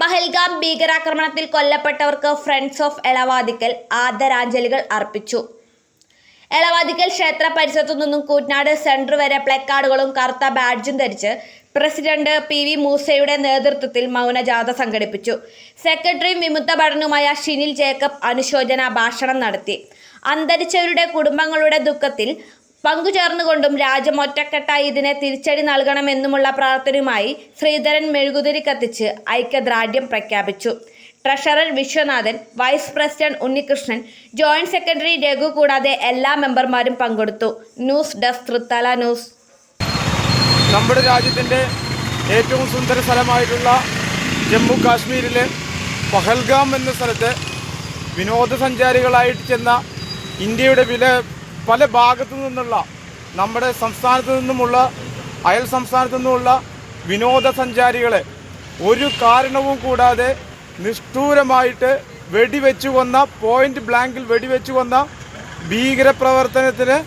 പഹൽഗാം ഭീകരാക്രമണത്തിൽ കൊല്ലപ്പെട്ടവർക്ക് friends of എളവാദിക്കൽ ആദരാഞ്ജലികൾ അർപ്പിച്ചു. എളവാദിക്കൽ ക്ഷേത്ര പരിസരത്തു നിന്നും കൂറ്റനാട് സെന്റർ വരെ പ്ലക്കാർഡുകളും കറുത്ത ബാഡ്ജും ധരിച്ച് പ്രസിഡന്റ് PV മൂസയുടെ നേതൃത്വത്തിൽ മൗനജാഥ സംഘടിപ്പിച്ചു. സെക്രട്ടറിയും വിമുക്ത ഭടനുമായ ഷിനിൽ ജേക്കബ് അനുശോചന ഭാഷണം നടത്തി. അന്തരിച്ചവരുടെ കുടുംബങ്ങളുടെ ദുഃഖത്തിൽ പങ്കുചേർന്നുകൊണ്ടും രാജ്യം ഒറ്റക്കെട്ടായി ഇതിനെ തിരിച്ചടി നൽകണമെന്നുമുള്ള പ്രാർത്ഥനയുമായി ശ്രീധരൻ മെഴുകുതിരി കത്തിച്ച് ഐക്യദാർഢ്യം പ്രഖ്യാപിച്ചു. Treasurer Viswanathan, vice president Unnikrishnan, joint secretary Raghu കൂടാതെ എല്ലാ മെമ്പർമാരും പങ്കെടുത്തു. News desk Thrithala news. നമ്മുടെ രാജ്യത്തിൻ്റെ ഏറ്റവും സുന്ദര സ്ഥലമായിട്ടുള്ള ജമ്മു കാശ്മീരിലെ പഹൽഗാം എന്ന സ്ഥലത്ത് വിനോദസഞ്ചാരികളായിട്ട് ചെന്ന ഇന്ത്യയുടെ പല ഭാഗത്തു നിന്നുള്ള നമ്മുടെ സംസ്ഥാനത്തു നിന്നുമുള്ള അയൽ സംസ്ഥാനത്തു നിന്നുമുള്ള വിനോദസഞ്ചാരികളെ ഒരു കാരണവും കൂടാതെ നിഷ്ഠൂരമായിട്ട് വെടിവെച്ചു കൊന്ന, പോയിന്റ് ബ്ലാങ്കിൽ വെടിവെച്ചു കൊന്ന ഭീകരപ്രവർത്തനത്തിന്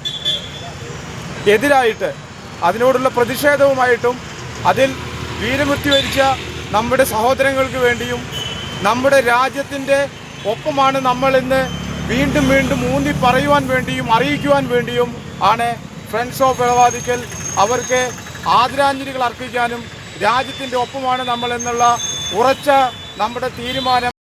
എതിരായിട്ട് അതിനോടുള്ള പ്രതിഷേധവുമായിട്ടും അതിൽ വീരമൃത്യു വരിച്ച നമ്മുടെ സഹോദരങ്ങൾക്ക് വേണ്ടിയും നമ്മുടെ രാജ്യത്തിൻ്റെ ഒപ്പമാണ് നമ്മളിന്ന് വീണ്ടും വീണ്ടും ഊന്നി പറയുവാൻ വേണ്ടിയും അറിയിക്കുവാൻ വേണ്ടിയും ആണ് ഫ്രണ്ട്സ് ഓഫ് എളവാദിക്കൽ അവർക്ക് ആദരാഞ്ജലികൾ അർപ്പിക്കാനും രാജ്യത്തിൻ്റെ ഒപ്പമാണ് നമ്മളെന്നുള്ള ഉറച്ച നമ്മുടെ തീരുമാനം